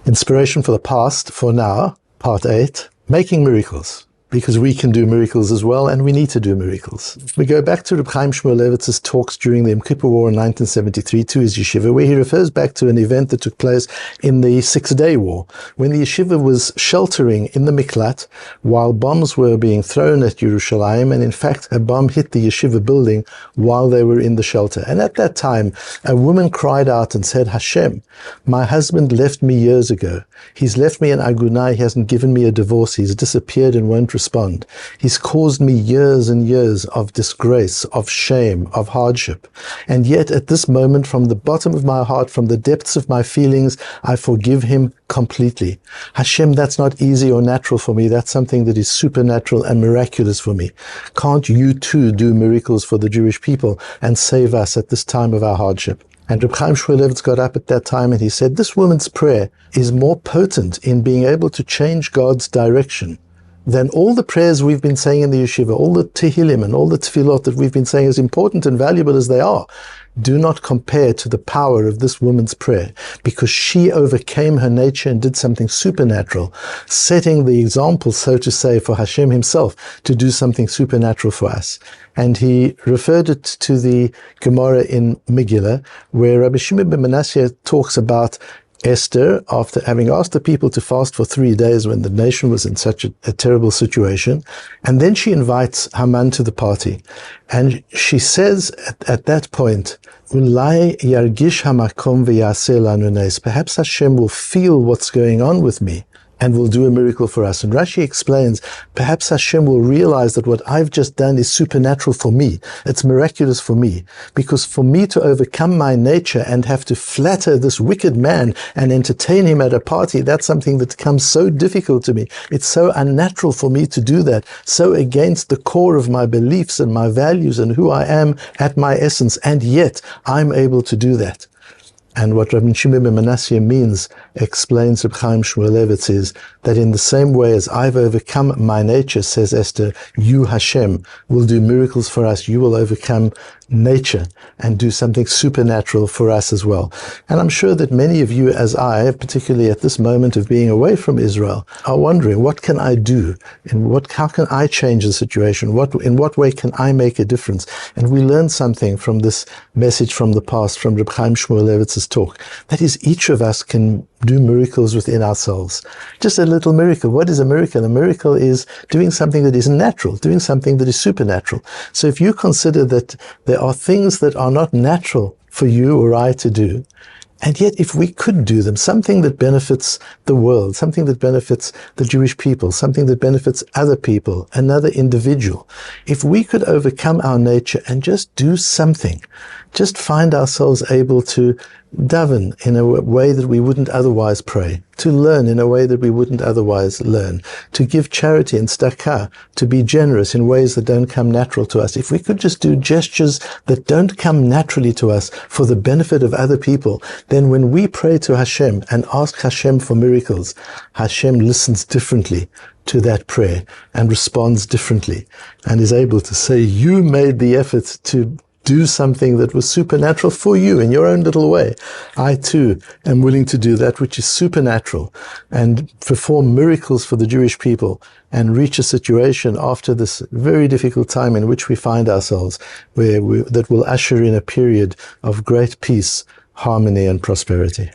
Inspiration for the past, for now, part 8, making miracles. Because we can do miracles as well, and we need to do miracles. We go back to Reb Chaim Shmuelevitz's talks during the Yom Kippur War in 1973 to his yeshiva, where he refers back to an event that took place in the Six-Day War, when the yeshiva was sheltering in the miklat while bombs were being thrown at Yerushalayim, and in fact a bomb hit the yeshiva building while they were in the shelter. And at that time, a woman cried out and said, Hashem, my husband left me years ago. He's left me an agunah, he hasn't given me a divorce, he's disappeared and won't respond. He's caused me years and years of disgrace, of shame, of hardship. And yet at this moment, from the bottom of my heart, from the depths of my feelings, I forgive him completely. Hashem, that's not easy or natural for me. That's something that is supernatural and miraculous for me. Can't you too do miracles for the Jewish people and save us at this time of our hardship? And Reb Chaim Shmuelevitz got up at that time and he said, this woman's prayer is more potent in being able to change God's direction than all the prayers we've been saying in the yeshiva, all the tehillim and all the tefillot that we've been saying, as important and valuable as they are, do not compare to the power of this woman's prayer, because she overcame her nature and did something supernatural, setting the example, so to say, for Hashem himself to do something supernatural for us. And he referred it to the Gemara in Megillah, where Rabbi Shimon ben Manasseh talks about Esther, after having asked the people to fast for 3 days when the nation was in such a terrible situation. And then she invites Haman to the party. And she says at that point, Ulai yargish hamakom v'yaseh lanu nes. Perhaps Hashem will feel what's going on with me and will do a miracle for us. And Rashi explains, perhaps Hashem will realize that what I've just done is supernatural for me. It's miraculous for me. Because for me to overcome my nature and have to flatter this wicked man and entertain him at a party, that's something that comes so difficult to me. It's so unnatural for me to do that, so against the core of my beliefs and my values and who I am at my essence, and yet I'm able to do that. And what Rabbi Shimon ben Manasseh means, explains Reb Chaim Shmuelevitz, is that in the same way as I've overcome my nature, says Esther, you, Hashem, will do miracles for us. You will overcome nature and do something supernatural for us as well. And I'm sure that many of you, as I, particularly at this moment of being away from Israel, are wondering, what can I do? How can I change the situation? In what way can I make a difference? And we learn something from this message from the past, from Reb Chaim Shmuelevitz's talk. That is, each of us can do miracles within ourselves. Just a little miracle. What is a miracle? A miracle is doing something that is natural, doing something that is supernatural. So if you consider that there are things that are not natural for you or I to do, and yet if we could do them, something that benefits the world, something that benefits the Jewish people, something that benefits other people, another individual, if we could overcome our nature and just do something, just find ourselves able to daven in a way that we wouldn't otherwise pray, to learn in a way that we wouldn't otherwise learn, to give charity and tzedakah, to be generous in ways that don't come natural to us. If we could just do gestures that don't come naturally to us for the benefit of other people, then when we pray to Hashem and ask Hashem for miracles, Hashem listens differently to that prayer and responds differently and is able to say, you made the effort to do something that was supernatural for you in your own little way. I too am willing to do that which is supernatural and perform miracles for the Jewish people and reach a situation after this very difficult time in which we find ourselves, that will usher in a period of great peace, harmony and prosperity.